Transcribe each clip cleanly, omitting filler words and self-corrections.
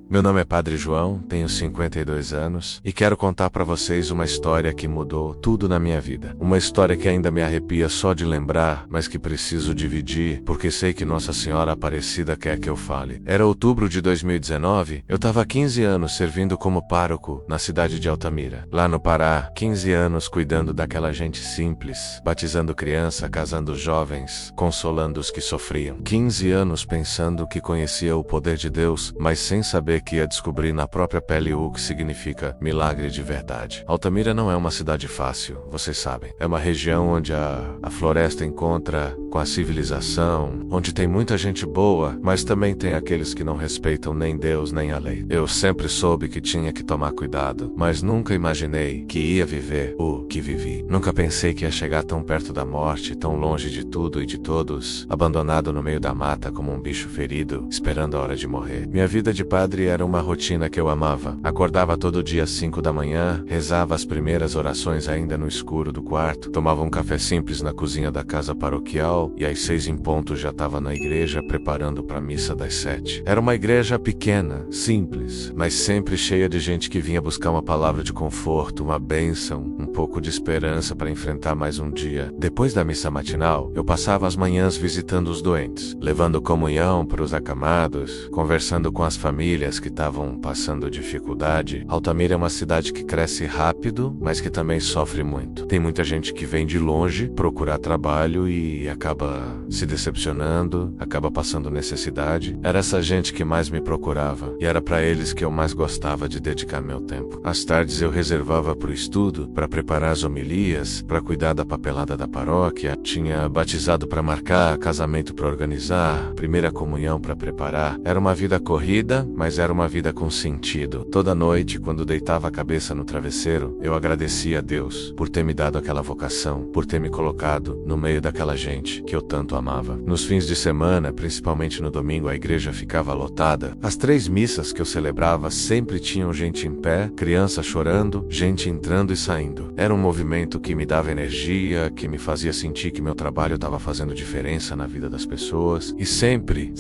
Meu nome é Padre João, tenho 52 anos e quero contar para vocês uma história que mudou tudo na minha vida. Uma história que ainda me arrepia só de lembrar, mas que preciso dividir porque sei que Nossa Senhora Aparecida quer que eu fale. Era outubro de 2019, eu estava há 15 anos servindo como pároco na cidade de Altamira. Lá no Pará, 15 anos cuidando daquela gente simples, batizando criança, casando jovens, consolando os que sofriam. 15 anos pensando que conhecia o poder de Deus, mas sem saber que ia descobrir na própria pele o que significa milagre de verdade. Altamira não é uma cidade fácil, vocês sabem. É uma região onde a floresta encontra com a civilização, onde tem muita gente boa, mas também tem aqueles que não respeitam nem Deus nem a lei. Eu sempre soube que tinha que tomar cuidado, mas nunca imaginei que ia viver o que vivi. Nunca pensei que ia chegar tão perto da morte, tão longe de tudo e de todos, abandonado no meio da mata como um bicho ferido, esperando a hora de morrer. Minha vida de padre era uma rotina que eu amava. Acordava todo dia às 5 da manhã, rezava as primeiras orações ainda no escuro do quarto, tomava um café simples na cozinha da casa paroquial e às 6 em ponto já estava na igreja preparando para a missa das 7. Era uma igreja pequena, simples, mas sempre cheia de gente que vinha buscar uma palavra de conforto, uma bênção, um pouco de esperança para enfrentar mais um dia. Depois da missa matinal, eu passava as manhãs visitando os doentes, levando comunhão para os acamados, conversando com as famílias que estavam passando dificuldade. Altamira é uma cidade que cresce rápido, mas que também sofre muito. Tem muita gente que vem de longe procurar trabalho e acaba se decepcionando, acaba passando necessidade. Era essa gente que mais me procurava e era para eles que eu mais gostava de dedicar meu tempo. Às tardes eu reservava para o estudo, para preparar as homilias, para cuidar da papelada da paróquia. Tinha batizado para marcar, casamento para organizar, primeira comunhão para preparar. Era uma vida corrida, mas era uma vida com sentido. Toda noite, quando deitava a cabeça no travesseiro, eu agradecia a Deus por ter me dado aquela vocação, por ter me colocado no meio daquela gente que eu tanto amava. Nos fins de semana, principalmente no domingo, a igreja ficava lotada. As 3 missas que eu celebrava sempre tinham gente em pé, criança chorando, gente entrando e saindo. Era um movimento que me dava energia, que me fazia sentir que meu trabalho estava fazendo diferença na vida das pessoas. E sempre,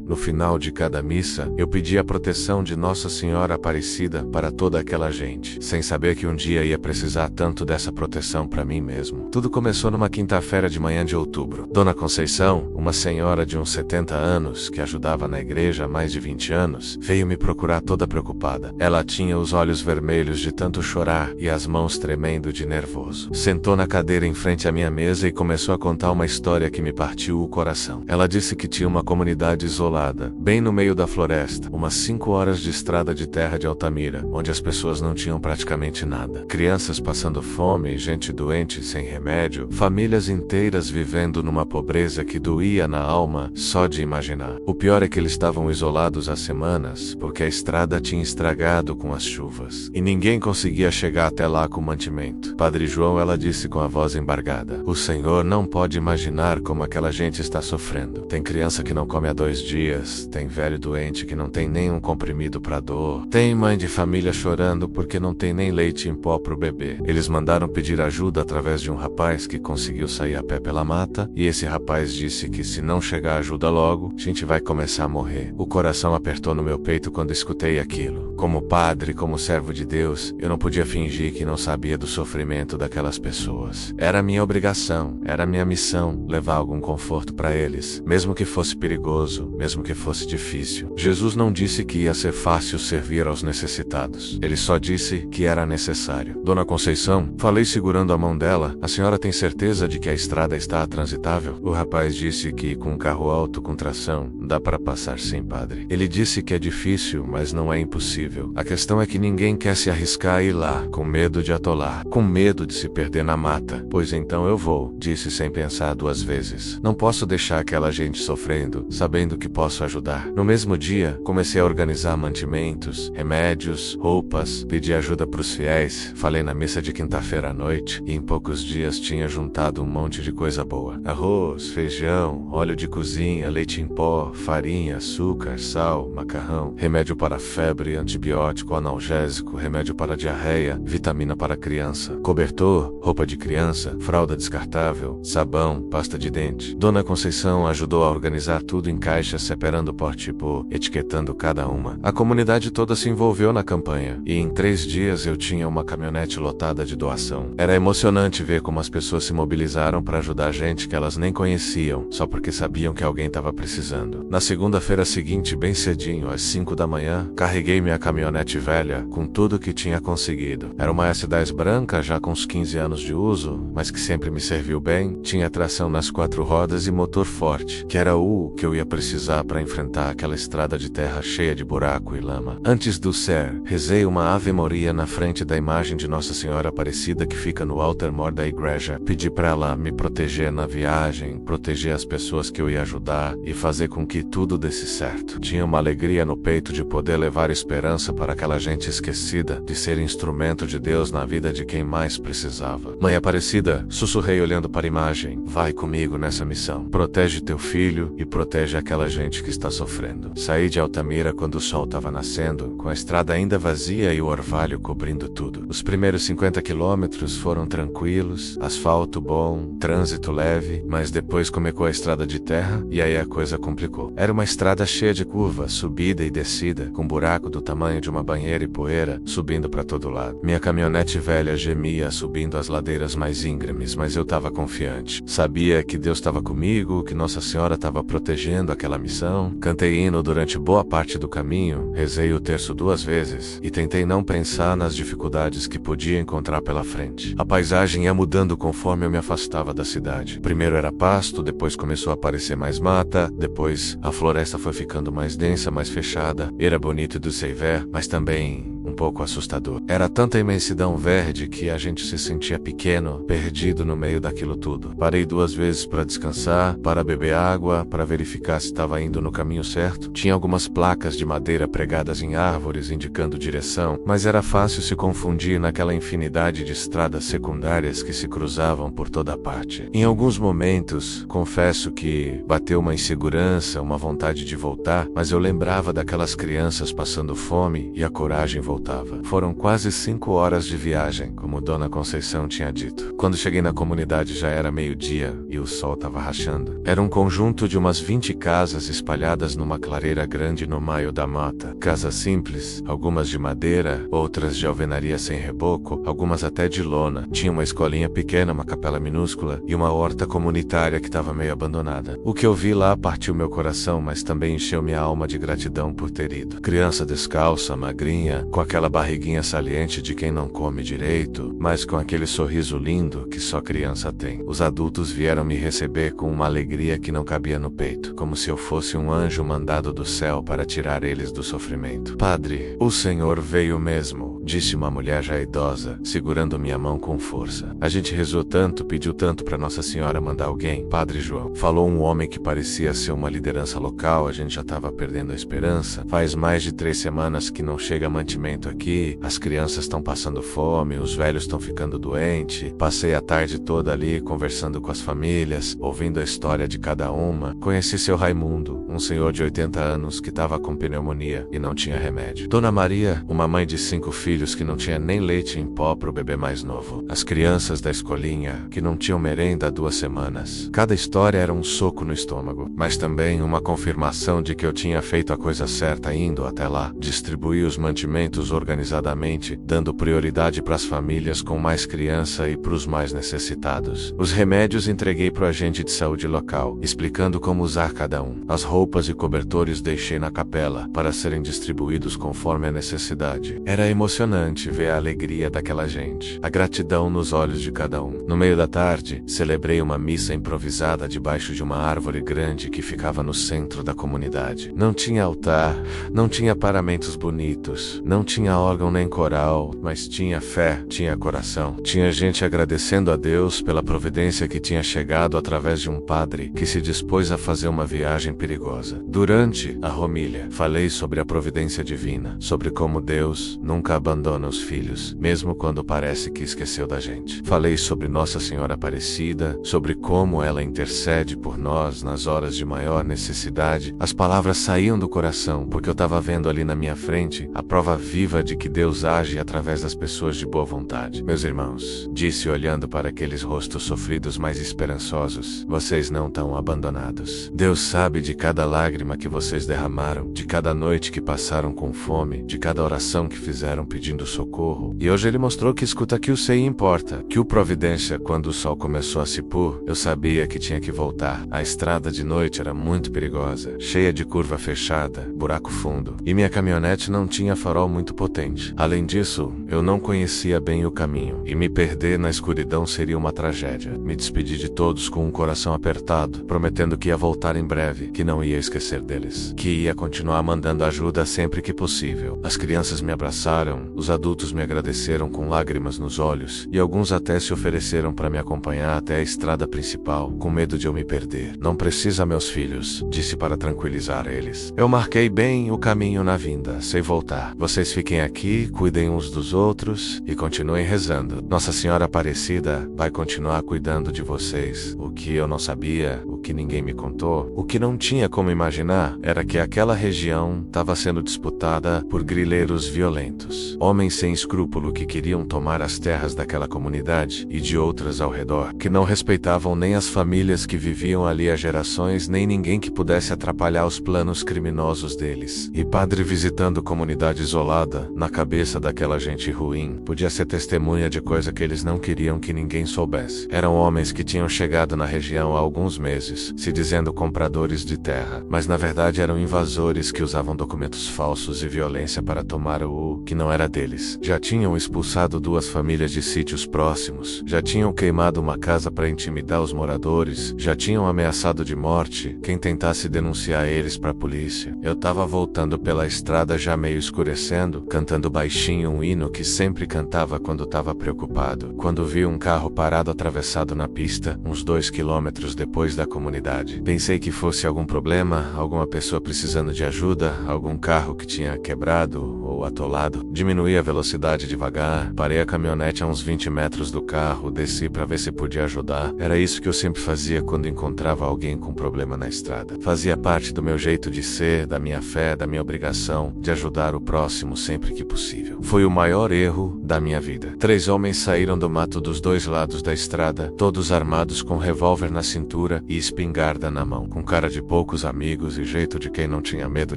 no final de cada missa, eu pedia a proteção de Nossa Senhora Aparecida para toda aquela gente, sem saber que um dia ia precisar tanto dessa proteção para mim mesmo. Tudo começou numa quinta-feira de manhã de outubro. Dona Conceição, uma senhora de uns 70 anos, que ajudava na igreja há mais de 20 anos, veio me procurar toda preocupada. Ela tinha os olhos vermelhos de tanto chorar e as mãos tremendo de nervoso. Sentou na cadeira em frente à minha mesa e começou a contar uma história que me partiu o coração. Ela disse que tinha uma comunidade isolada, bem no meio da floresta, umas 5 horas de estrada de terra de Altamira, onde as pessoas não tinham praticamente nada. Crianças passando fome, gente doente sem remédio, famílias inteiras vivendo numa pobreza que doía na alma só de imaginar. O pior é que eles estavam isolados há semanas, porque a estrada tinha estragado com as chuvas, e ninguém conseguia chegar até lá com mantimento. Padre João, ela disse com a voz embargada, o Senhor não pode imaginar como aquela gente está sofrendo. Tem criança que não come há 2 dias, tem velho doente que não tem nenhum comprimido para dor, tem mãe de família chorando porque não tem nem leite em pó pro bebê. Eles mandaram pedir ajuda através de um rapaz que conseguiu sair a pé pela mata, e esse rapaz disse que se não chegar ajuda logo, a gente vai começar a morrer. O coração apertou no meu peito quando escutei aquilo. Como padre, como servo de Deus, eu não podia fingir que não sabia do sofrimento daquelas pessoas. Era minha obrigação, era minha missão, levar algum conforto para eles, mesmo que fosse perigoso, mesmo que fosse difícil. Jesus não disse que ia ser fácil servir aos necessitados. Ele só disse que era necessário. Dona Conceição, falei segurando a mão dela, a senhora tem certeza de que a estrada está transitável? O rapaz disse que com um carro alto com tração, dá para passar sim, padre. Ele disse que é difícil, mas não é impossível. A questão é que ninguém quer se arriscar a ir lá, com medo de atolar, com medo de se perder na mata. Pois então eu vou, disse sem pensar 2 vezes. Não posso deixar aquela gente sofrendo, sabendo que posso ajudar. No mesmo dia, comecei a organizar mantimentos, remédios, roupas, pedi ajuda para os fiéis, falei na missa de quinta-feira à noite, e em poucos dias tinha juntado um monte de coisa boa. Arroz, feijão, óleo de cozinha, leite em pó, farinha, açúcar, sal, macarrão, remédio para febre, antibiótico, antibiótico, analgésico, remédio para diarreia, vitamina para criança, cobertor, roupa de criança, fralda descartável, sabão, pasta de dente. Dona Conceição ajudou a organizar tudo em caixas, separando por tipo, etiquetando cada uma. A comunidade toda se envolveu na campanha, e em 3 dias eu tinha uma caminhonete lotada de doação. Era emocionante ver como as pessoas se mobilizaram para ajudar gente que elas nem conheciam, só porque sabiam que alguém estava precisando. Na segunda-feira seguinte, bem cedinho, às 5 da manhã, carreguei minha caminhonete velha com tudo que tinha conseguido. Era uma S10 branca, já com uns 15 anos de uso, mas que sempre me serviu bem. Tinha tração nas 4 rodas e motor forte, que era o que eu ia precisar para enfrentar aquela estrada de terra cheia de buraco e lama. Antes do ser, rezei uma Ave Maria na frente da imagem de Nossa Senhora Aparecida que fica no altar-mor da igreja. Pedi para ela me proteger na viagem, proteger as pessoas que eu ia ajudar e fazer com que tudo desse certo. Tinha uma alegria no peito de poder levar esperança para aquela gente esquecida, de ser instrumento de Deus na vida de quem mais precisava. Mãe Aparecida, sussurrei olhando para a imagem, vai comigo nessa missão. Protege teu filho e protege aquela gente que está sofrendo. Saí de Altamira quando o sol estava nascendo, com a estrada ainda vazia e o orvalho cobrindo tudo. Os primeiros 50 quilômetros foram tranquilos, asfalto bom, trânsito leve, mas depois começou a estrada de terra e aí a coisa complicou. Era uma estrada cheia de curvas, subida e descida, com buraco do tamanho de uma banheira e poeira subindo para todo lado. Minha caminhonete velha gemia subindo as ladeiras mais íngremes, mas eu estava confiante. Sabia que Deus estava comigo, que Nossa Senhora estava protegendo aquela missão. Cantei hino durante boa parte do caminho, rezei o terço 2 vezes e tentei não pensar nas dificuldades que podia encontrar pela frente. A paisagem ia mudando conforme eu me afastava da cidade. Primeiro era pasto, depois começou a aparecer mais mata, depois a floresta foi ficando mais densa, mais fechada. Era bonito de se ver, mas também um pouco assustador. Era tanta imensidão verde que a gente se sentia pequeno, perdido no meio daquilo tudo. Parei 2 vezes para descansar, para beber água, para verificar se estava indo no caminho certo. Tinha algumas placas de madeira pregadas em árvores indicando direção, mas era fácil se confundir naquela infinidade de estradas secundárias que se cruzavam por toda parte. Em alguns momentos, confesso que bateu uma insegurança, uma vontade de voltar, mas eu lembrava daquelas crianças passando fome e a coragem voltava. Foram quase 5 horas de viagem, como Dona Conceição tinha dito. Quando cheguei na comunidade já era meio-dia e o sol estava rachando. Era um conjunto de umas 20 casas espalhadas numa clareira grande no meio da mata. Casas simples, algumas de madeira, outras de alvenaria sem reboco, algumas até de lona. Tinha uma escolinha pequena, uma capela minúscula e uma horta comunitária que estava meio abandonada. O que eu vi lá partiu meu coração, mas também encheu minha alma de gratidão por ter ido. Criança descalça, magrinha, com aquela barriguinha saliente de quem não come direito, mas com aquele sorriso lindo que só criança tem. Os adultos vieram me receber com uma alegria que não cabia no peito, como se eu fosse um anjo mandado do céu para tirar eles do sofrimento. Padre, o Senhor veio mesmo, disse uma mulher já idosa, segurando minha mão com força. A gente rezou tanto, pediu tanto para Nossa Senhora mandar alguém. Padre João, falou um homem que parecia ser uma liderança local, a gente já estava perdendo a esperança. Faz mais de 3 semanas que não chega mantimento aqui, as crianças estão passando fome, os velhos estão ficando doentes. Passei a tarde toda ali conversando com as famílias, ouvindo a história de cada uma. Conheci seu Raimundo, um senhor de 80 anos que estava com pneumonia e não tinha remédio. Dona Maria, uma mãe de 5 filhos que não tinha nem leite em pó pro bebê mais novo. As crianças da escolinha que não tinham merenda há 2 semanas. Cada história era um soco no estômago, mas também uma confirmação de que eu tinha feito a coisa certa indo até lá. Distribuí os mantimentos organizadamente, dando prioridade para as famílias com mais criança e para os mais necessitados. Os remédios entreguei para o agente de saúde local, explicando como usar cada um. As roupas e cobertores deixei na capela, para serem distribuídos conforme a necessidade. Era emocionante ver a alegria daquela gente, a gratidão nos olhos de cada um. No meio da tarde, celebrei uma missa improvisada debaixo de uma árvore grande que ficava no centro da comunidade. Não tinha altar, não tinha paramentos bonitos, não tinha órgão nem coral, mas tinha fé, tinha coração. Tinha gente agradecendo a Deus pela providência que tinha chegado através de um padre que se dispôs a fazer uma viagem perigosa. Durante a homília, falei sobre a providência divina, sobre como Deus nunca abandonou abandona os filhos, mesmo quando parece que esqueceu da gente. Falei sobre Nossa Senhora Aparecida, sobre como ela intercede por nós nas horas de maior necessidade. As palavras saíam do coração, porque eu estava vendo ali na minha frente a prova viva de que Deus age através das pessoas de boa vontade. Meus irmãos, disse olhando para aqueles rostos sofridos mais esperançosos, vocês não estão abandonados. Deus sabe de cada lágrima que vocês derramaram, de cada noite que passaram com fome, de cada oração que fizeram pedindo socorro. E hoje ele mostrou que escuta que o sei importa, que o Providência, quando o sol começou a se pôr, eu sabia que tinha que voltar. A estrada de noite era muito perigosa, cheia de curva fechada, buraco fundo, e minha caminhonete não tinha farol muito potente. Além disso, eu não conhecia bem o caminho, e me perder na escuridão seria uma tragédia. Me despedi de todos com um coração apertado, prometendo que ia voltar em breve, que não ia esquecer deles, que ia continuar mandando ajuda sempre que possível. As crianças me abraçaram, os adultos me agradeceram com lágrimas nos olhos, e alguns até se ofereceram para me acompanhar até a estrada principal, com medo de eu me perder. Não precisa, meus filhos, disse para tranquilizar eles. Eu marquei bem o caminho na vinda, sei voltar. Vocês fiquem aqui, cuidem uns dos outros e continuem rezando. Nossa Senhora Aparecida vai continuar cuidando de vocês. O que eu não sabia, o que ninguém me contou, o que não tinha como imaginar, era que aquela região estava sendo disputada por grileiros violentos. Homens sem escrúpulo que queriam tomar as terras daquela comunidade e de outras ao redor, que não respeitavam nem as famílias que viviam ali há gerações, nem ninguém que pudesse atrapalhar os planos criminosos deles. E padre visitando comunidade isolada, na cabeça daquela gente ruim, podia ser testemunha de coisa que eles não queriam que ninguém soubesse. Eram homens que tinham chegado na região há alguns meses, se dizendo compradores de terra, mas na verdade eram invasores que usavam documentos falsos e violência para tomar o que não era deles. Já tinham expulsado 2 famílias de sítios próximos, já tinham queimado uma casa para intimidar os moradores, já tinham ameaçado de morte quem tentasse denunciar eles para a polícia. Eu tava voltando pela estrada já meio escurecendo, cantando baixinho um hino que sempre cantava quando tava preocupado, quando vi um carro parado atravessado na pista, uns 2 quilômetros depois da comunidade. Pensei que fosse algum problema, alguma pessoa precisando de ajuda, algum carro que tinha quebrado ou atolado. Diminuí a velocidade devagar, parei a caminhonete a uns 20 metros do carro, desci para ver se podia ajudar. Era isso que eu sempre fazia quando encontrava alguém com problema na estrada. Fazia parte do meu jeito de ser, da minha fé, da minha obrigação de ajudar o próximo sempre que possível. Foi o maior erro da minha vida. 3 homens saíram do mato dos 2 lados da estrada, todos armados com revólver na cintura e espingarda na mão, com cara de poucos amigos e jeito de quem não tinha medo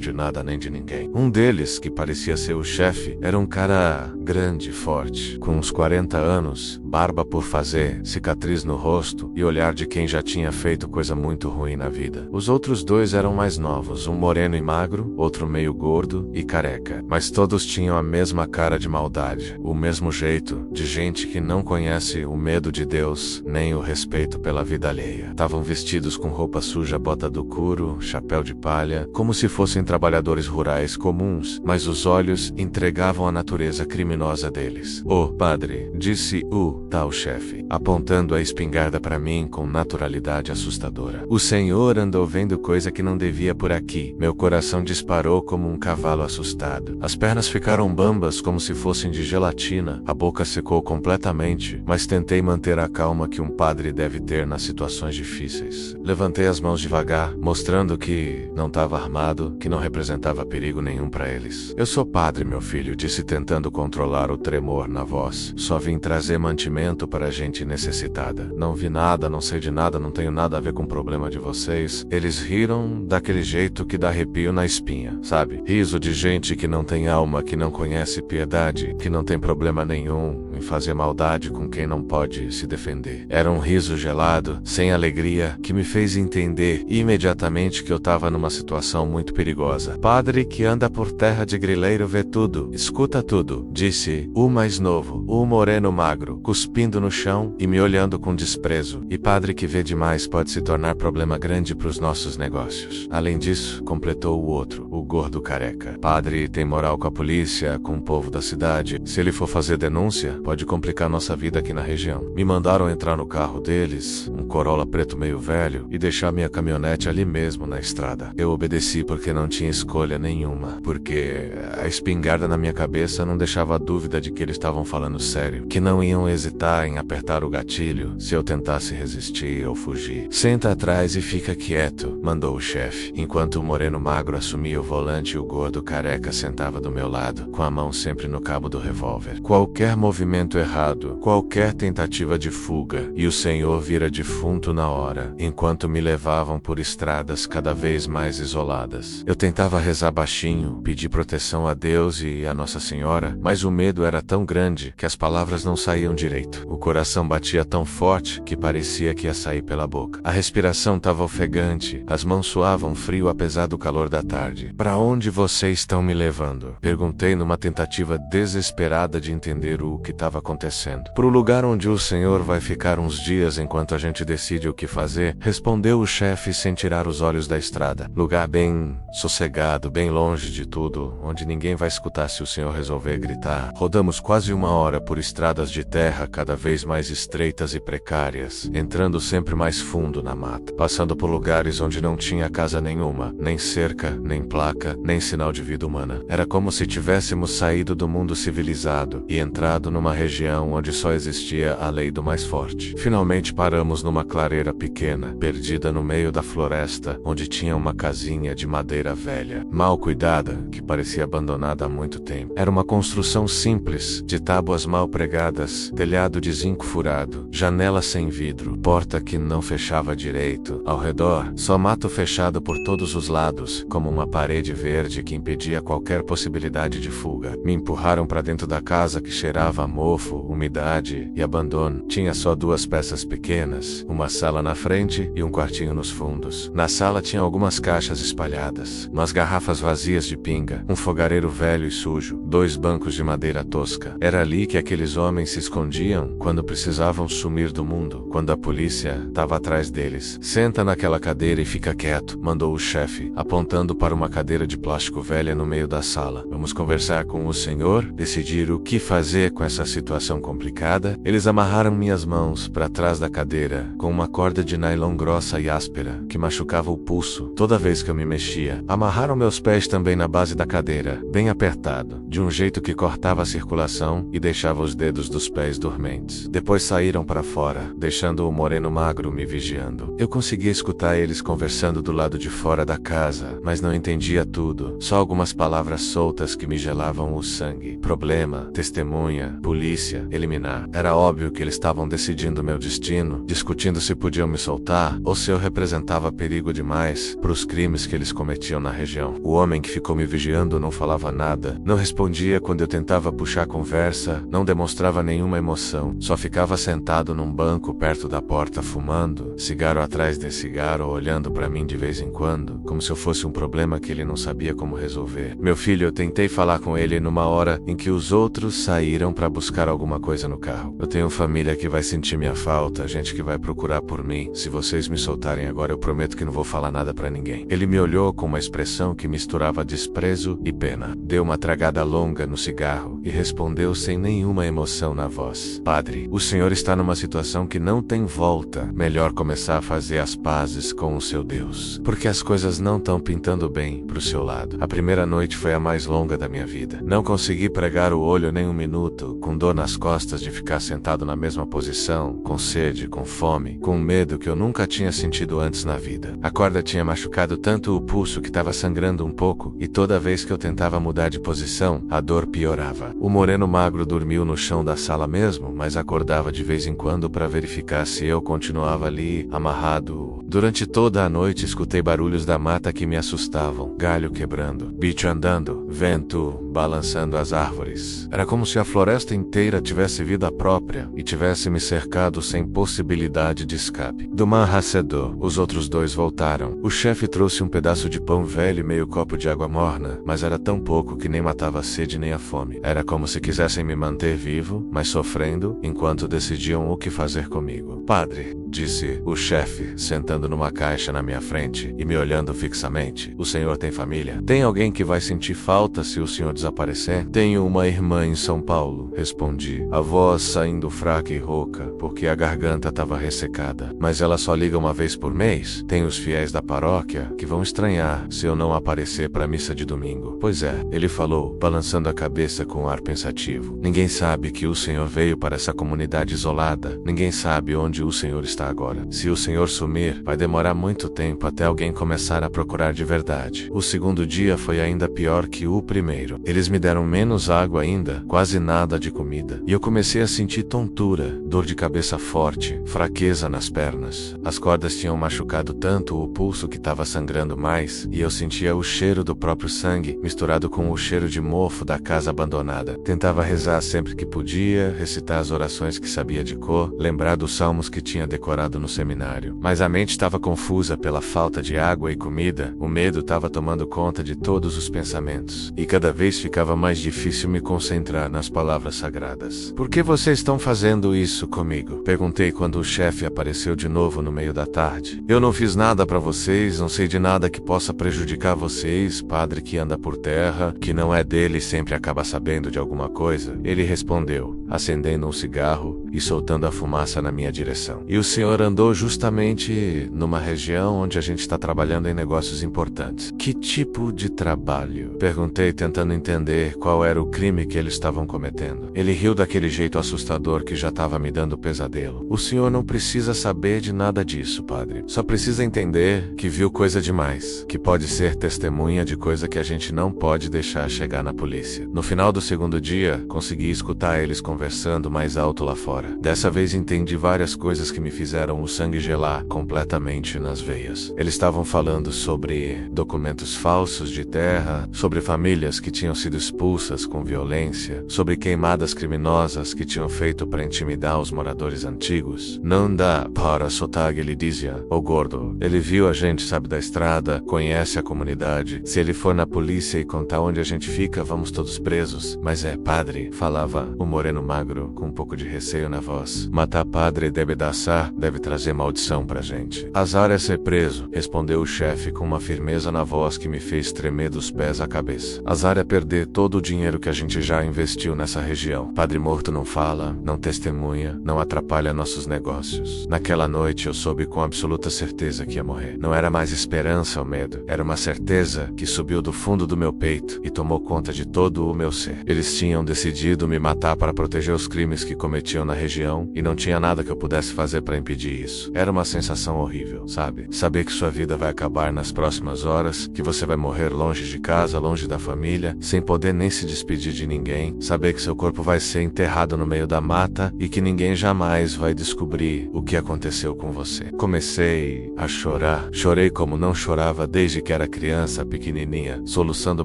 de nada nem de ninguém. Um deles, que parecia ser o chefe, era um cara grande e forte, com uns 40 anos, barba por fazer, cicatriz no rosto e olhar de quem já tinha feito coisa muito ruim na vida. Os outros 2 eram mais novos, um moreno e magro, outro meio gordo e careca, mas todos tinham a mesma cara de maldade, o mesmo jeito de gente que não conhece o medo de Deus, nem o respeito pela vida alheia. Estavam vestidos com roupa suja, bota do couro, chapéu de palha, como se fossem trabalhadores rurais comuns, mas os olhos entregavam a natureza criminosa deles. "Ô, padre", disse o tal chefe, apontando a espingarda para mim com naturalidade assustadora. "O senhor andou vendo coisa que não devia por aqui." Meu coração disparou como um cavalo assustado. As pernas ficaram bambas como se fossem de gelatina, a boca secou completamente, mas tentei manter a calma que um padre deve ter nas situações difíceis. Levantei as mãos devagar, mostrando que não estava armado, que não representava perigo nenhum para eles. "Eu sou padre, meu filho", disse tentando controlar o tremor na voz. "Só vim trazer mantimento para gente necessitada. Não vi nada, não sei de nada, não tenho nada a ver com o problema de vocês." Eles riram daquele jeito que dá arrepio na espinha, sabe? Riso de gente que não tem alma, que não conhece piedade, que não tem problema nenhum em fazer maldade com quem não pode se defender. Era um riso gelado, sem alegria, que me fez entender imediatamente que eu estava numa situação muito perigosa. "Padre que anda por terra de grileiro vê tudo, escuta tudo", disse o mais novo, o moreno magro, cuspindo cuspindo no chão e me olhando com desprezo. E padre que vê demais pode se tornar problema grande para os nossos negócios. Além disso, completou o outro, o gordo careca. Padre tem moral com a polícia, com o povo da cidade. Se ele for fazer denúncia, pode complicar nossa vida aqui na região. Me mandaram entrar no carro deles, um Corolla preto meio velho, e deixar minha caminhonete ali mesmo na estrada. Eu obedeci porque não tinha escolha nenhuma, porque a espingarda na minha cabeça não deixava dúvida de que eles estavam falando sério, que não iam hesitar em apertar o gatilho se eu tentasse resistir ou fugir. Senta atrás e fica quieto, mandou o chefe, enquanto o moreno magro assumia o volante e o gordo careca sentava do meu lado, com a mão sempre no cabo do revólver. Qualquer movimento errado, qualquer tentativa de fuga, e o senhor vira defunto na hora, enquanto me levavam por estradas cada vez mais isoladas. Eu tentava rezar baixinho, pedir proteção a Deus e a Nossa Senhora, mas o medo era tão grande que as palavras não saíam direito. O coração batia tão forte que parecia que ia sair pela boca. A respiração estava ofegante, as mãos suavam frio apesar do calor da tarde. "Para onde vocês estão me levando?" Perguntei numa tentativa desesperada de entender o que estava acontecendo. "Pro lugar onde o senhor vai ficar uns dias enquanto a gente decide o que fazer", respondeu o chefe sem tirar os olhos da estrada. "Lugar bem sossegado, bem longe de tudo, onde ninguém vai escutar se o senhor resolver gritar." Rodamos quase uma hora por estradas de terra cada vez mais estreitas e precárias, entrando sempre mais fundo na mata, passando por lugares onde não tinha casa nenhuma, nem cerca, nem placa, nem sinal de vida humana. Era como se tivéssemos saído do mundo civilizado e entrado numa região onde só existia a lei do mais forte. Finalmente paramos numa clareira pequena, perdida no meio da floresta, onde tinha uma casinha de madeira velha, mal cuidada, que parecia abandonada há muito tempo. Era uma construção simples, de tábuas mal pregadas, telhado de zinco furado, janela sem vidro, porta que não fechava direito. Ao redor, só mato fechado por todos os lados, como uma parede verde que impedia qualquer possibilidade de fuga. Me empurraram para dentro da casa que cheirava a mofo, umidade e abandono. Tinha só duas peças pequenas, uma sala na frente e um quartinho nos fundos. Na sala tinha algumas caixas espalhadas, umas garrafas vazias de pinga, um fogareiro velho e sujo, dois bancos de madeira tosca. Era ali que aqueles homens se escondiam quando precisavam sumir do mundo, quando a polícia estava atrás deles. "Senta naquela cadeira e fica quieto", mandou o chefe, apontando para uma cadeira de plástico velha no meio da sala. "Vamos conversar com o senhor, decidir o que fazer com essa situação complicada." Eles amarraram minhas mãos para trás da cadeira com uma corda de nylon grossa e áspera que machucava o pulso toda vez que eu me mexia. Amarraram meus pés também na base da cadeira, bem apertado, de um jeito que cortava a circulação e deixava os dedos dos pés dormentes. Depois saíram para fora, deixando o moreno magro me vigiando. Eu conseguia escutar eles conversando do lado de fora da casa, mas não entendia tudo, só algumas palavras soltas que me gelavam o sangue. Problema, testemunha, polícia, eliminar. Era óbvio que eles estavam decidindo meu destino, discutindo se podiam me soltar ou se eu representava perigo demais para os crimes que eles cometiam na região. O homem que ficou me vigiando não falava nada, não respondia quando eu tentava puxar conversa, não demonstrava nenhuma emoção, só ficava sentado num banco perto da porta fumando, cigarro atrás de cigarro, olhando para mim de vez em quando, como se eu fosse um problema que ele não sabia como resolver. Meu filho, eu tentei falar com ele numa hora em que os outros saíram para buscar alguma coisa no carro. "Eu tenho família que vai sentir minha falta, gente que vai procurar por mim. Se vocês me soltarem agora, eu prometo que não vou falar nada para ninguém." Ele me olhou com uma expressão que misturava desprezo e pena. Deu uma tragada longa no cigarro e respondeu sem nenhuma emoção na voz: "Padre, o senhor está numa situação que não tem volta. Melhor começar a fazer as pazes com o seu Deus, porque as coisas não estão pintando bem pro seu lado." A primeira noite foi a mais longa da minha vida. Não consegui pregar o olho nem um minuto, com dor nas costas de ficar sentado na mesma posição, com sede, com fome, com medo que eu nunca tinha sentido antes na vida. A corda tinha machucado tanto o pulso que estava sangrando um pouco, e toda vez que eu tentava mudar de posição, a dor piorava. O moreno magro dormiu no chão da sala mesmo, mas acordava de vez em quando para verificar se eu continuava ali, amarrado. Durante toda a noite escutei barulhos da mata que me assustavam: galho quebrando, bicho andando, vento balançando as árvores. Era como se a floresta inteira tivesse vida própria e tivesse me cercado sem possibilidade de escape. Duman cedou. Os outros dois voltaram. O chefe trouxe um pedaço de pão velho e meio copo de água morna, mas era tão pouco que nem matava a sede nem a fome. Era como se quisessem me manter vivo, mas sofrendo, enquanto decidiam o que fazer comigo. Padre, disse o chefe, sentando numa caixa na minha frente e me olhando fixamente. O senhor tem família? Tem alguém que vai sentir falta se o senhor desaparecer? Tenho uma irmã em São Paulo, respondi, a voz saindo fraca e rouca, porque a garganta estava ressecada. Mas ela só liga uma vez por mês. Tem os fiéis da paróquia que vão estranhar se eu não aparecer para a missa de domingo. Pois é, ele falou, balançando a cabeça com um ar pensativo. Ninguém sabe que o senhor veio para essa comunidade isolada. Ninguém sabe onde o senhor está agora. Se o senhor sumir, vai demorar muito tempo até alguém começar a procurar de verdade. O segundo dia foi ainda pior que o primeiro. Eles me deram menos água ainda, quase nada de comida. E eu comecei a sentir tontura, dor de cabeça forte, fraqueza nas pernas. As cordas tinham machucado tanto o pulso que estava sangrando mais, e eu sentia o cheiro do próprio sangue, misturado com o cheiro de mofo da casa abandonada. Tentava rezar sempre que podia, recitar as orações que sabia de cor, lembrar dos salmos que tinha decorado no seminário. Mas a mente estava confusa pela falta de água e comida, o medo estava tomando conta de todos os pensamentos, e cada vez ficava mais difícil me concentrar nas palavras sagradas. Por que vocês estão fazendo isso comigo? Perguntei quando o chefe apareceu de novo no meio da tarde. Eu não fiz nada para vocês, não sei de nada que possa prejudicar vocês, padre que anda por terra, que não é dele e sempre acaba sabendo de alguma coisa. Ele respondeu, acendendo um cigarro e soltando a fumaça na minha direção. E o senhor andou justamente numa região onde a gente está trabalhando em negócios importantes. Que tipo de trabalho? Perguntei, tentando entender qual era o crime que eles estavam cometendo. Ele riu daquele jeito assustador que já estava me dando pesadelo. O senhor não precisa saber de nada disso, padre. Só precisa entender que viu coisa demais, que pode ser testemunha de coisa que a gente não pode deixar chegar na polícia. No final do segundo dia, consegui escutar eles conversando mais alto lá fora. Dessa vez entendi várias coisas que me fizeram o sangue gelar completamente nas veias. Eles estavam falando sobre documentos falsos de terra, sobre famílias que tinham sido expulsas com violência, sobre queimadas criminosas que tinham feito para intimidar os moradores antigos. Não dá para sotaque, ele dizia. O gordo, ele viu a gente, sabe da estrada, conhece a comunidade. Se ele for na polícia e contar onde a gente fica, vamos todos presos. Mas é, padre, falava o moreno magro com um pouco de receio na voz. Matar padre deve daçar, deve trazer maldição pra gente. Azar é ser preso, respondeu o chefe com uma firmeza na voz que me fez tremer dos pés à cabeça. Azar é perder todo o dinheiro que a gente já investiu nessa região. Padre morto não fala, não testemunha, não atrapalha nossos negócios. Naquela noite eu soube com absoluta certeza que ia morrer. Não era mais esperança ou medo, era uma certeza que subiu do fundo do meu peito e tomou conta de todo o meu ser. Eles tinham decidido me matar para proteger os crimes que cometiam na região e não tinha nada que eu pudesse fazer para impedir isso. Era uma sensação horrível, sabe? Saber que sua vida vai acabar nas próximas horas, que você vai morrer longe de casa, longe da família, sem poder nem se despedir de ninguém, saber que seu corpo vai ser enterrado no meio da mata e que ninguém jamais vai descobrir o que aconteceu com você. Comecei a chorar. Chorei como não chorava desde que era criança, pequenininha, soluçando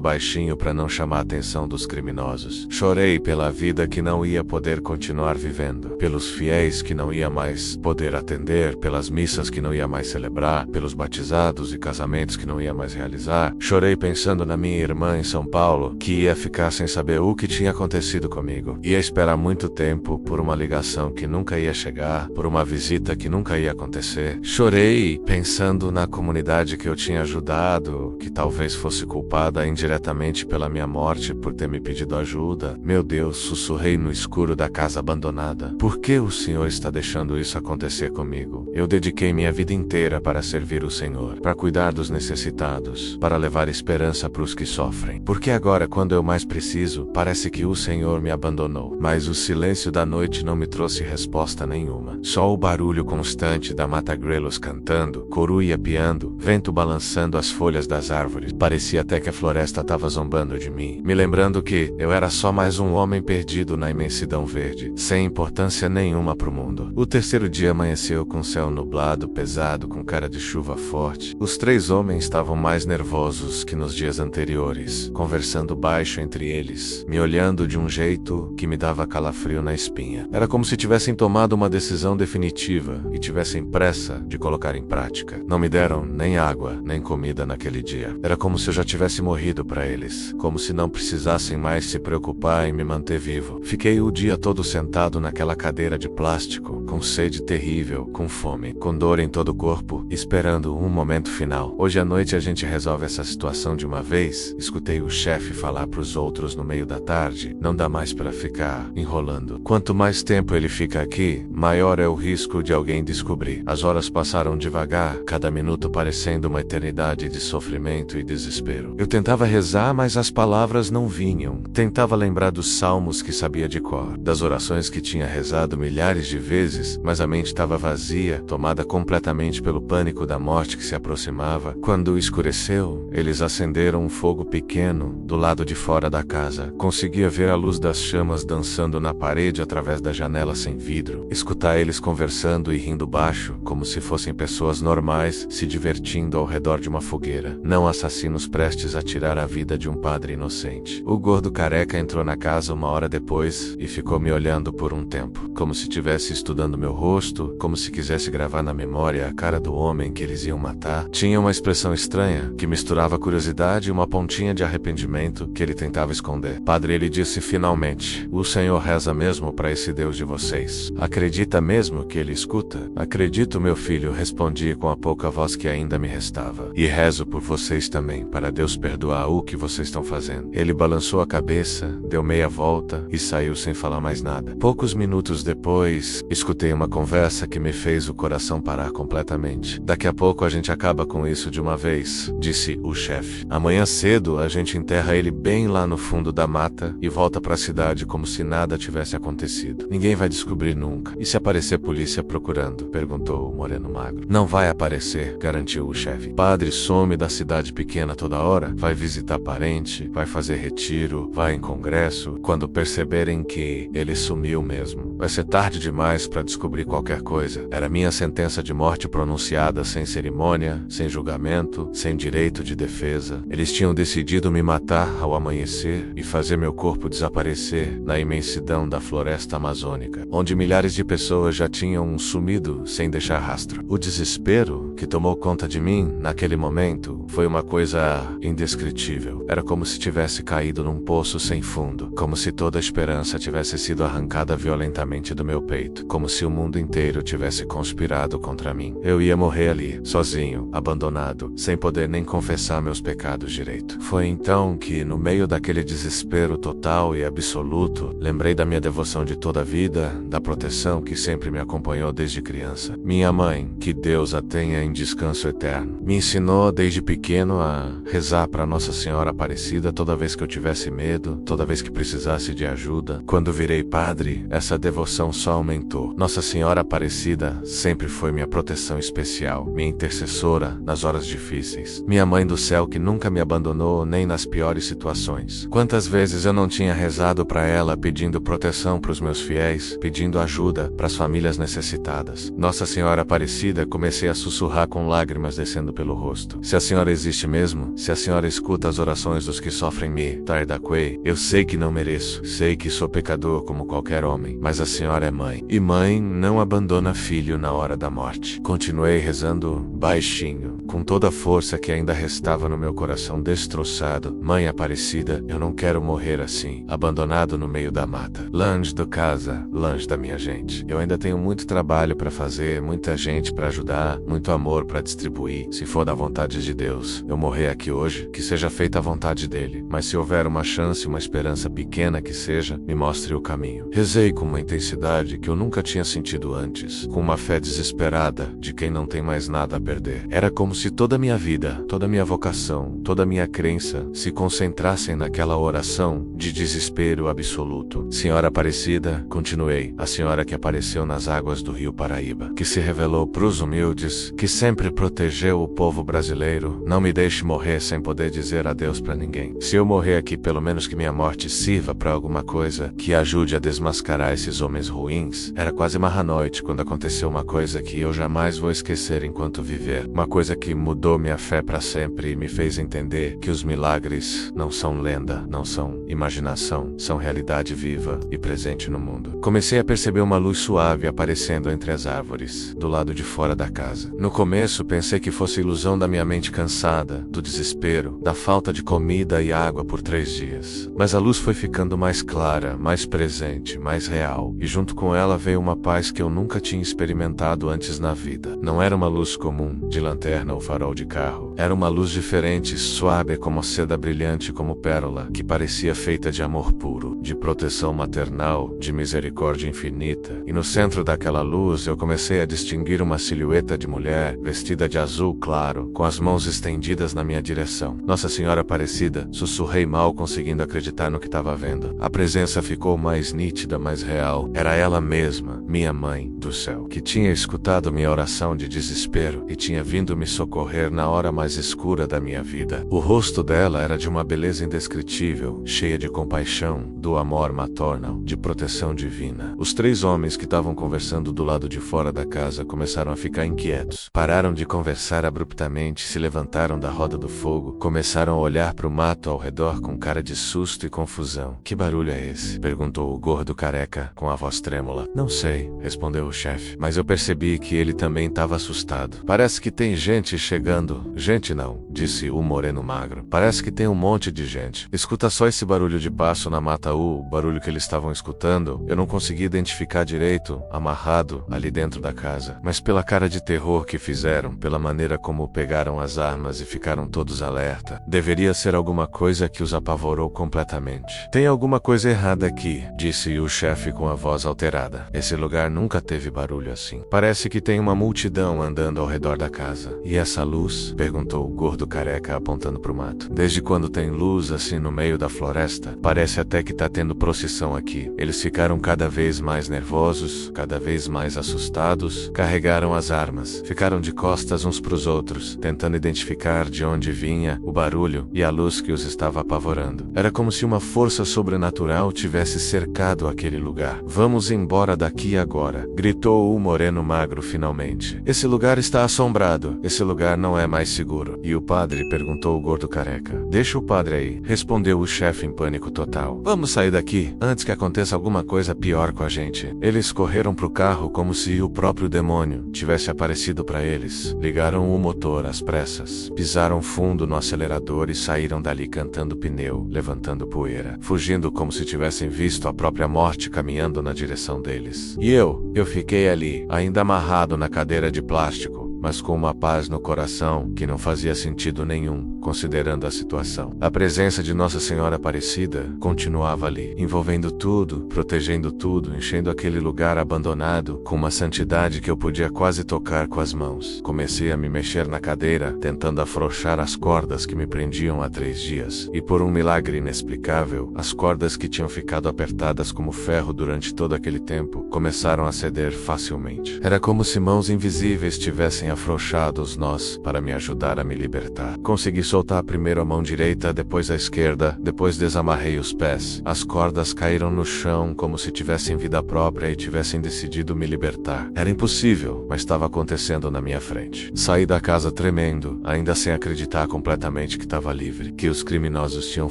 baixinho para não chamar a atenção dos criminosos. Chorei pela vida que não ia poder continuar vivendo, pelos fiéis que não ia mais poder atender, pelas missas que não ia mais celebrar, pelos batizados e casamentos que não ia mais realizar. Chorei pensando na minha irmã em São Paulo, que ia ficar sem saber o que tinha acontecido comigo. Ia esperar muito tempo por uma ligação que nunca ia chegar, por uma visita que nunca ia acontecer. Chorei pensando na comunidade que eu tinha ajudado, que talvez fosse culpada indiretamente pela minha morte por ter me pedido ajuda. Meu Deus, sussurrei no escuro da casa abandonada. Por que o Senhor está deixando isso acontecer comigo? Eu dediquei minha vida inteira para servir o Senhor, para cuidar dos necessitados, para levar esperança para os que sofrem. Por que agora, quando eu mais preciso, parece que o Senhor me abandonou? Mas o silêncio da noite não me trouxe resposta nenhuma. Só o barulho constante da mata grelos cantando, coruia piando, vento balançando as folhas das árvores. Parecia até que a floresta estava zombando de mim, me lembrando que eu era só mais um homem perdido na imensidão verde, sem importância nenhuma pro mundo. O terceiro dia amanheceu com o céu nublado, pesado, com cara de chuva forte. Os três homens estavam mais nervosos nervosos que nos dias anteriores, conversando baixo entre eles, me olhando de um jeito que me dava calafrio na espinha. Era como se tivessem tomado uma decisão definitiva e tivessem pressa de colocar em prática. Não me deram nem água, nem comida naquele dia. Era como se eu já tivesse morrido para eles, como se não precisassem mais se preocupar em me manter vivo. Fiquei o dia todo sentado naquela cadeira de plástico, com sede terrível, com fome, com dor em todo o corpo, esperando um momento final. Hoje à noite a gente resolve essa situação de uma vez. Escutei o chefe falar para os outros no meio da tarde. Não dá mais para ficar enrolando. Quanto mais tempo ele fica aqui, maior é o risco de alguém descobrir. As horas passaram devagar, cada minuto parecendo uma eternidade de sofrimento e desespero. Eu tentava rezar, mas as palavras não vinham. Tentava lembrar dos salmos que sabia de cor, das orações que tinha rezado milhares de vezes, mas a mente estava vazia, tomada completamente pelo pânico da morte que se aproximava. Quando escureceu, eles acenderam um fogo pequeno do lado de fora da casa. Conseguia ver a luz das chamas dançando na parede através da janela sem vidro. Escutar eles conversando e rindo baixo, como se fossem pessoas normais, se divertindo ao redor de uma fogueira. Não assassinos prestes a tirar a vida de um padre inocente. O gordo careca entrou na casa uma hora depois e ficou me olhando por um tempo, como se estivesse estudando meu rosto, como se quisesse gravar na memória a cara do homem que eles iam matar. Tinha uma expressão estranha, que misturava curiosidade e uma pontinha de arrependimento que ele tentava esconder. Padre, ele disse finalmente, o Senhor reza mesmo para esse Deus de vocês. Acredita mesmo que ele escuta? Acredito, meu filho, respondi com a pouca voz que ainda me restava. E rezo por vocês também, para Deus perdoar o que vocês estão fazendo. Ele balançou a cabeça, deu meia volta e saiu sem falar mais nada. Poucos minutos depois, escutei uma conversa que me fez o coração parar completamente. Daqui a pouco a gente acaba com isso de uma vez, disse o chefe. Amanhã cedo a gente enterra ele bem lá no fundo da mata e volta para a cidade como se nada tivesse acontecido. Ninguém vai descobrir nunca. E se aparecer polícia procurando? Perguntou o moreno magro. Não vai aparecer, garantiu o chefe. Padre some da cidade pequena toda hora, vai visitar parente, vai fazer retiro, vai em congresso. Quando perceberem que ele sumiu mesmo, vai ser tarde demais para descobrir qualquer coisa. Era minha sentença de morte pronunciada sem cerimônia, sem julgamento, sem direito de defesa. Eles tinham decidido me matar ao amanhecer e fazer meu corpo desaparecer na imensidão da floresta amazônica, onde milhares de pessoas já tinham sumido sem deixar rastro. O desespero que tomou conta de mim naquele momento foi uma coisa indescritível. Era como se tivesse caído num poço sem fundo, como se toda a esperança tivesse sido arrancada violentamente do meu peito, como se o mundo inteiro tivesse conspirado contra mim. Eu ia morrer ali, sozinho, abandonado, sem poder nem confessar meus pecados direito. Foi então que, no meio daquele desespero total e absoluto, lembrei da minha devoção de toda a vida, da proteção que sempre me acompanhou desde criança. Minha mãe, que Deus a tenha em descanso eterno, me ensinou desde pequeno a rezar para Nossa Senhora Aparecida toda vez que eu tivesse medo, toda vez que precisasse de ajuda. Quando virei padre, essa devoção só aumentou. Nossa Senhora Aparecida sempre foi minha proteção especial, minha intercessora nas horas difíceis. Minha mãe do céu que nunca me abandonou nem nas piores situações. Quantas vezes eu não tinha rezado para ela pedindo proteção para os meus fiéis, pedindo ajuda para as famílias necessitadas. Nossa Senhora Aparecida, comecei a sussurrar com lágrimas descendo pelo rosto. Se a Senhora existe mesmo, se a Senhora escuta as orações dos que sofrem me, Tardaquei, eu sei que não mereço, sei que sou pecador como qualquer homem, mas a Senhora é mãe. E mãe não abandona filho na hora da morte. Continuei rezando baixinho, com toda a força que ainda restava no meu coração destroçado. Mãe Aparecida, eu não quero morrer assim, abandonado no meio da mata. Longe da casa, longe da minha gente. Eu ainda tenho muito trabalho para fazer, muita gente para ajudar, muito amor para distribuir. Se for da vontade de Deus, eu morrer aqui hoje, que seja feita a vontade dele. Mas se houver uma chance, uma esperança pequena que seja, me mostre o caminho. Rezei com uma intensidade que eu nunca tinha sentido antes, com uma fé desesperada de quem não tem mais nada a perder. Era como se toda a minha vida, toda a minha vocação, toda a minha crença se concentrassem naquela oração de desespero absoluto. Senhora Aparecida, continuei, a senhora que apareceu nas águas do rio Paraíba, que se revelou pros humildes, que sempre protegeu o povo brasileiro, não me deixe morrer sem poder dizer adeus pra ninguém. Se eu morrer aqui, pelo menos que minha morte sirva pra alguma coisa que ajude a desmascarar esses homens ruins. Era quase marra-noite quando aconteceu uma coisa que eu jamais vou esquecer enquanto viver, uma coisa que que mudou minha fé para sempre e me fez entender que os milagres não são lenda, não são imaginação, são realidade viva e presente no mundo. Comecei a perceber uma luz suave aparecendo entre as árvores, do lado de fora da casa. No começo, pensei que fosse ilusão da minha mente cansada, do desespero, da falta de comida e água por 3 dias. Mas a luz foi ficando mais clara, mais presente, mais real, e junto com ela veio uma paz que eu nunca tinha experimentado antes na vida. Não era uma luz comum, de lanterna ou farol de carro. Era uma luz diferente, suave como seda, brilhante como pérola, que parecia feita de amor puro, de proteção maternal, de misericórdia infinita. E no centro daquela luz eu comecei a distinguir uma silhueta de mulher, vestida de azul claro, com as mãos estendidas na minha direção. Nossa Senhora Aparecida, sussurrei mal conseguindo acreditar no que estava vendo. A presença ficou mais nítida, mais real. Era ela mesma, minha mãe do céu, que tinha escutado minha oração de desespero e tinha vindo me socorrer na hora mais escura da minha vida. O rosto dela era de uma beleza indescritível, cheia de compaixão, do amor maternal, de proteção divina. Os 3 homens que estavam conversando do lado de fora da casa começaram a ficar inquietos. Pararam de conversar abruptamente, se levantaram da roda do fogo, começaram a olhar para o mato ao redor com cara de susto e confusão. Que barulho é esse? Perguntou o gordo careca com a voz trêmula. Não sei, respondeu o chefe, mas eu percebi que ele também estava assustado. Parece que tem gente chegando. Gente não, disse o moreno magro. Parece que tem um monte de gente. Escuta só esse barulho de passo na mata. O barulho que eles estavam escutando, eu não consegui identificar direito, amarrado ali dentro da casa. Mas pela cara de terror que fizeram, pela maneira como pegaram as armas e ficaram todos alerta, deveria ser alguma coisa que os apavorou completamente. Tem alguma coisa errada aqui, disse o chefe com a voz alterada. Esse lugar nunca teve barulho assim. Parece que tem uma multidão andando ao redor da casa. E essa luz? Perguntou o gordo careca apontando pro mato. Desde quando tem luz assim no meio da floresta? Parece até que tá tendo procissão aqui. Eles ficaram cada vez mais nervosos, cada vez mais assustados, carregaram as armas, ficaram de costas uns pros outros, tentando identificar de onde vinha o barulho e a luz que os estava apavorando. Era como se uma força sobrenatural tivesse cercado aquele lugar. Vamos embora daqui agora, gritou o moreno magro finalmente. Esse lugar está assombrado, esse lugar não é mais seguro. E o padre? Perguntou o gordo careca. Deixa o padre aí, respondeu o chefe em pânico total. Vamos sair daqui, antes que aconteça alguma coisa pior com a gente. Eles correram pro carro como se o próprio demônio tivesse aparecido para eles. Ligaram o motor às pressas, pisaram fundo no acelerador e saíram dali cantando pneu, levantando poeira, fugindo como se tivessem visto a própria morte caminhando na direção deles. E eu fiquei ali, ainda amarrado na cadeira de plástico, mas com uma paz no coração que não fazia sentido nenhum, considerando a situação. A presença de Nossa Senhora Aparecida continuava ali, envolvendo tudo, protegendo tudo, enchendo aquele lugar abandonado com uma santidade que eu podia quase tocar com as mãos. Comecei a me mexer na cadeira, tentando afrouxar as cordas que me prendiam há 3 dias. E por um milagre inexplicável, as cordas que tinham ficado apertadas como ferro durante todo aquele tempo, começaram a ceder facilmente. Era como se mãos invisíveis tivessem afrouxado os nós para me ajudar a me libertar. Consegui soltar primeiro a mão direita, depois a esquerda, depois desamarrei os pés. As cordas caíram no chão como se tivessem vida própria e tivessem decidido me libertar. Era impossível, mas estava acontecendo na minha frente. Saí da casa tremendo, ainda sem acreditar completamente que estava livre, que os criminosos tinham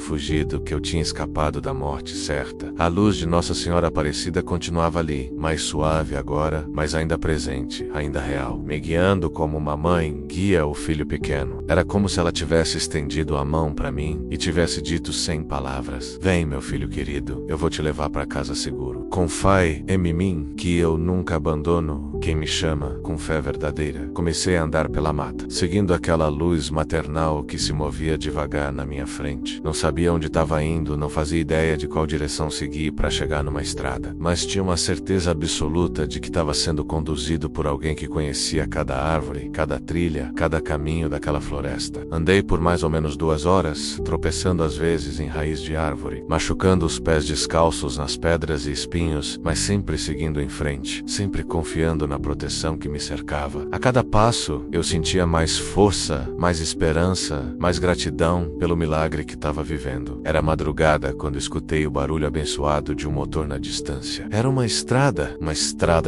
fugido, que eu tinha escapado da morte certa. A luz de Nossa Senhora Aparecida continuava ali, mais suave agora, mas ainda presente, ainda real, me guiando como uma mãe guia o filho pequeno. Era como se ela tivesse estendido a mão para mim e tivesse dito sem palavras: vem, meu filho querido, eu vou te levar para casa seguro. Confie em mim, que eu nunca abandono quem me chama com fé verdadeira. Comecei a andar pela mata, seguindo aquela luz maternal que se movia devagar na minha frente. Não sabia onde estava indo, não fazia ideia de qual direção seguir para chegar numa estrada, mas tinha uma certeza absoluta de que estava sendo conduzido por alguém que conhecia cada árvore, cada trilha, cada caminho daquela floresta. Andei por mais ou menos 2 horas, tropeçando às vezes em raiz de árvore, machucando os pés descalços nas pedras e espinhos espinhos, mas sempre seguindo em frente, sempre confiando na proteção que me cercava. A cada passo, eu sentia mais força, mais esperança, mais gratidão pelo milagre que estava vivendo. Era madrugada quando escutei o barulho abençoado de um motor na distância. Era uma estrada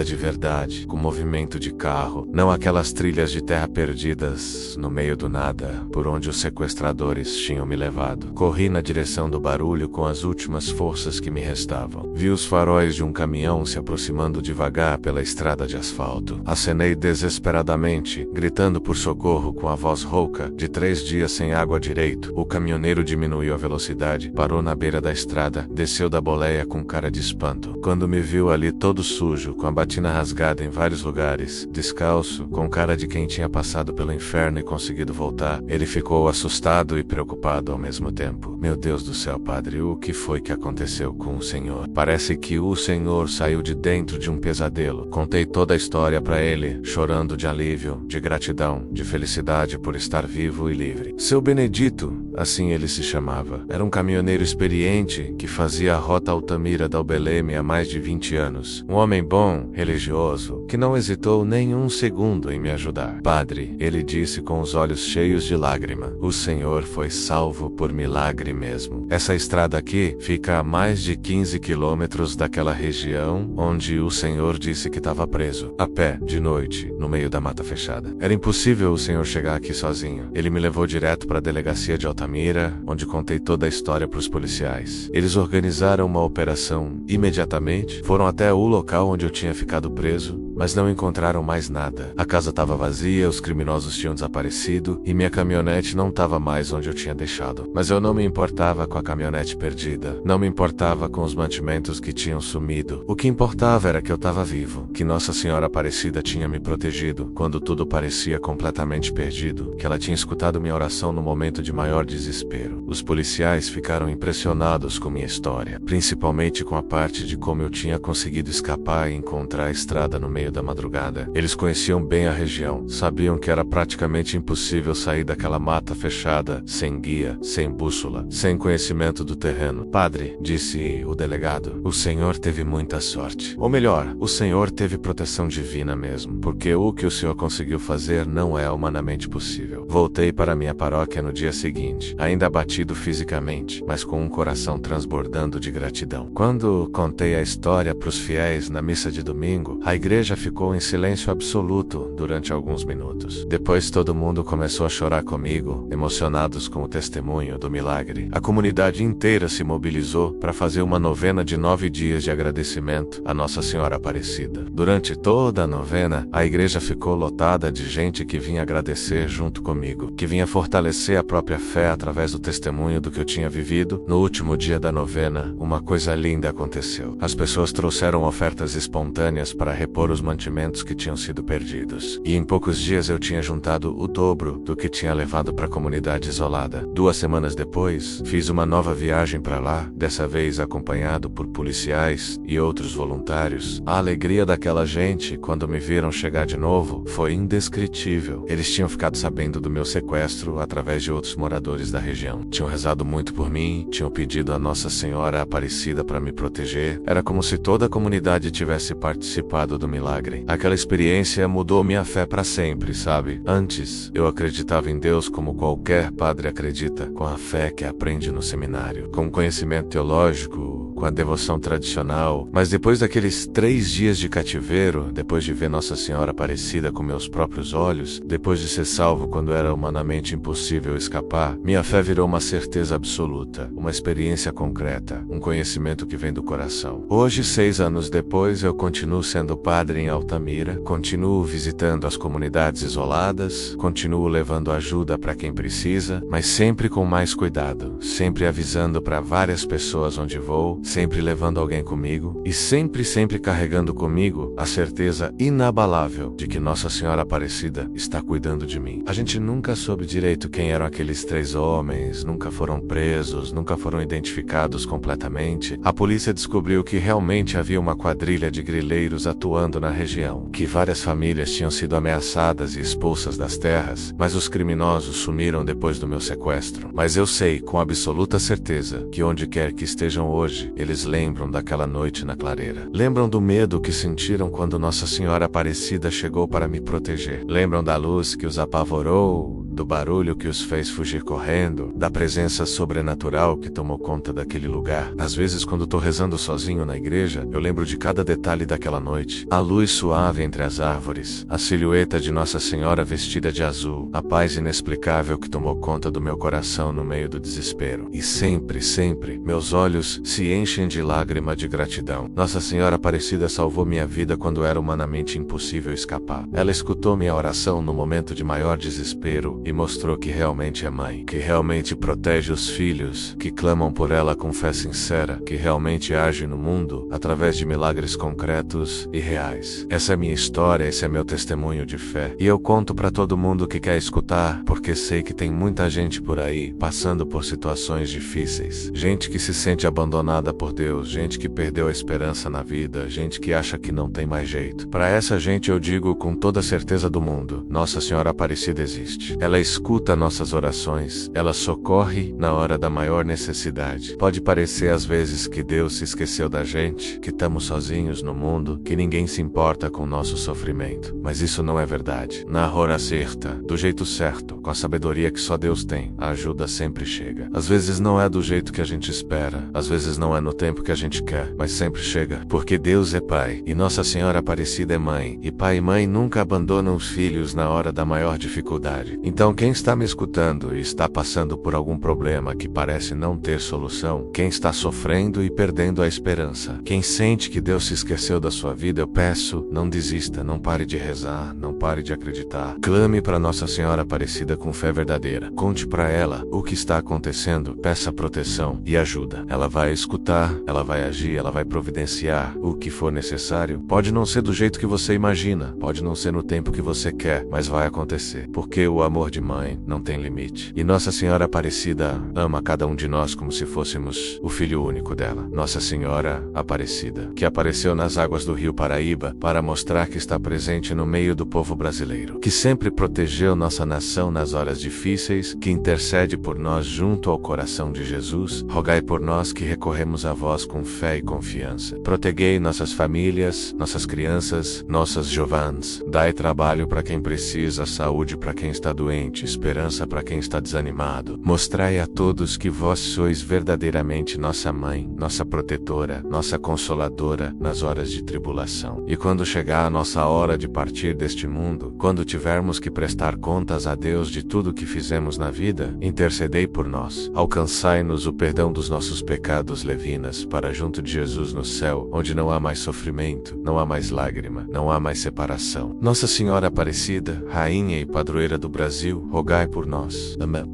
de verdade, com movimento de carro, não aquelas trilhas de terra perdidas no meio do nada, por onde os sequestradores tinham me levado. Corri na direção do barulho com as últimas forças que me restavam. Vi os faróis de um caminhão se aproximando devagar pela estrada de asfalto. Acenei desesperadamente, gritando por socorro com a voz rouca, de 3 dias sem água direito. O caminhoneiro diminuiu a velocidade, parou na beira da estrada, desceu da boleia com cara de espanto. Quando me viu ali todo sujo, com a batina rasgada em vários lugares, descalço, com cara de quem tinha passado pelo inferno e conseguido voltar, ele ficou assustado e preocupado ao mesmo tempo. Meu Deus do céu, padre, o que foi que aconteceu com o senhor? Parece que o senhor saiu de dentro de um pesadelo. Contei toda a história para ele, chorando de alívio, de gratidão, de felicidade por estar vivo e livre. Seu Benedito, assim ele se chamava, era um caminhoneiro experiente que fazia a rota Altamira da Albeleme há mais de 20 anos. Um homem bom, religioso, que não hesitou nem um segundo em me ajudar. Padre, ele disse com os olhos cheios de lágrima, o senhor foi salvo por milagre mesmo. Essa estrada aqui fica a mais de 15 quilômetros daquela região onde o senhor disse que estava preso, a pé, de noite, no meio da mata fechada. Era impossível o senhor chegar aqui sozinho. Ele me levou direto para a delegacia de Altamira, onde contei toda a história para os policiais. Eles organizaram uma operação imediatamente, foram até o local onde eu tinha ficado preso, mas não encontraram mais nada. A casa estava vazia, os criminosos tinham desaparecido e minha caminhonete não estava mais onde eu tinha deixado. Mas eu não me importava com a caminhonete perdida, não me importava com os mantimentos que tinham sumido. O que importava era que eu estava vivo, que Nossa Senhora Aparecida tinha me protegido quando tudo parecia completamente perdido, que ela tinha escutado minha oração no momento de maior desespero. Os policiais ficaram impressionados com minha história, principalmente com a parte de como eu tinha conseguido escapar e encontrar a estrada no meio da madrugada. Eles conheciam bem a região, sabiam que era praticamente impossível sair daquela mata fechada, sem guia, sem bússola, sem conhecimento do terreno. Padre, disse o delegado, o senhor teve muita sorte. Ou melhor, o senhor teve proteção divina mesmo, porque o que o senhor conseguiu fazer não é humanamente possível. Voltei para minha paróquia no dia seguinte, ainda abatido fisicamente, mas com um coração transbordando de gratidão. Quando contei a história para os fiéis na missa de domingo, a igreja ficou em silêncio absoluto durante alguns minutos. Depois todo mundo começou a chorar comigo, emocionados com o testemunho do milagre. A comunidade inteira se mobilizou para fazer uma novena de 9 dias de agradecimento a Nossa Senhora Aparecida. Durante toda a novena, a igreja ficou lotada de gente que vinha agradecer junto comigo, que vinha fortalecer a própria fé através do testemunho do que eu tinha vivido. No último dia da novena, uma coisa linda aconteceu. As pessoas trouxeram ofertas espontâneas para repor os mantimentos que tinham sido perdidos. E em poucos dias eu tinha juntado o dobro do que tinha levado para a comunidade isolada. 2 semanas depois, fiz uma nova viagem para lá, dessa vez acompanhado por policiais e outros voluntários. A alegria daquela gente, quando me viram chegar de novo, foi indescritível. Eles tinham ficado sabendo do meu sequestro através de outros moradores da região. Tinham rezado muito por mim, tinham pedido a Nossa Senhora Aparecida para me proteger. Era como se toda a comunidade tivesse participado do milagre. Aquela experiência mudou minha fé para sempre, sabe? Antes, eu acreditava em Deus como qualquer padre acredita, com a fé que aprende no seminário, com o conhecimento teológico, com a devoção tradicional. Mas depois daqueles 3 dias de cativeiro, depois de ver Nossa Senhora Aparecida com meus próprios olhos, depois de ser salvo quando era humanamente impossível escapar, minha fé virou uma certeza absoluta, uma experiência concreta, um conhecimento que vem do coração. Hoje, 6 anos depois, eu continuo sendo padre em Altamira, continuo visitando as comunidades isoladas, continuo levando ajuda para quem precisa, mas sempre com mais cuidado, sempre avisando para várias pessoas onde vou, sempre levando alguém comigo e sempre carregando comigo a certeza inabalável de que Nossa Senhora Aparecida está cuidando de mim. A gente nunca soube direito quem eram aqueles 3 homens, nunca foram presos, nunca foram identificados completamente. A polícia descobriu que realmente havia uma quadrilha de grileiros atuando na região, que várias famílias tinham sido ameaçadas e expulsas das terras, mas os criminosos sumiram depois do meu sequestro. Mas eu sei com absoluta certeza que onde quer que estejam hoje, Eles lembram daquela noite na clareira. Lembram do medo que sentiram quando Nossa Senhora Aparecida chegou para me proteger. Lembram da luz que os apavorou, do barulho que os fez fugir correndo, da presença sobrenatural que tomou conta daquele lugar. Às vezes, quando tô rezando sozinho na igreja, eu lembro de cada detalhe daquela noite. A luz suave entre as árvores, a silhueta de Nossa Senhora vestida de azul, a paz inexplicável que tomou conta do meu coração no meio do desespero. E sempre, sempre, meus olhos se enchem de lágrima de gratidão. Nossa Senhora Aparecida salvou minha vida quando era humanamente impossível escapar. Ela escutou minha oração no momento de maior desespero e mostrou que realmente é mãe, que realmente protege os filhos, que clamam por ela com fé sincera, que realmente age no mundo através de milagres concretos e reais. Essa é minha história, esse é meu testemunho de fé. E eu conto para todo mundo que quer escutar, porque sei que tem muita gente por aí passando por situações difíceis. Gente que se sente abandonada por Deus, gente que perdeu a esperança na vida, gente que acha que não tem mais jeito. Para essa gente eu digo com toda a certeza do mundo, Nossa Senhora Aparecida existe. Ela escuta nossas orações, ela socorre na hora da maior necessidade. Pode parecer às vezes que Deus se esqueceu da gente, que estamos sozinhos no mundo, que ninguém se importa com o nosso sofrimento. Mas isso não é verdade. Na hora certa, do jeito certo, com a sabedoria que só Deus tem, a ajuda sempre chega. Às vezes não é do jeito que a gente espera, às vezes não é no tempo que a gente quer, mas sempre chega, porque Deus é Pai, e Nossa Senhora Aparecida é Mãe, e pai e mãe nunca abandonam os filhos na hora da maior dificuldade. Então quem está me escutando e está passando por algum problema que parece não ter solução, quem está sofrendo e perdendo a esperança, quem sente que Deus se esqueceu da sua vida, eu peço, não desista, não pare de rezar, não pare de acreditar. Clame para Nossa Senhora Aparecida com fé verdadeira. Conte para ela o que está acontecendo, peça proteção e ajuda. Ela vai escutar, ela vai agir, ela vai providenciar o que for necessário. Pode não ser do jeito que você imagina, pode não ser no tempo que você quer, mas vai acontecer, porque o amor de mãe não tem limite. E Nossa Senhora Aparecida ama cada um de nós como se fôssemos o filho único dela. Nossa Senhora Aparecida, que apareceu nas águas do Rio Paraíba para mostrar que está presente no meio do povo brasileiro, que sempre protegeu nossa nação nas horas difíceis, que intercede por nós junto ao coração de Jesus, rogai por nós que recorremos a vós com fé e confiança. Protegei nossas famílias, nossas crianças, nossas jovens. Dai trabalho para quem precisa, saúde para quem está doente, esperança para quem está desanimado. Mostrai a todos que vós sois verdadeiramente nossa mãe, nossa protetora, nossa consoladora nas horas de tribulação. E quando chegar a nossa hora de partir deste mundo, quando tivermos que prestar contas a Deus de tudo que fizemos na vida, intercedei por nós. Alcançai-nos o perdão dos nossos pecados levinas, para junto de Jesus no céu, onde não há mais sofrimento, não há mais lágrima, não há mais separação. Nossa Senhora Aparecida, Rainha e Padroeira do Brasil, rogai por nós. Amém.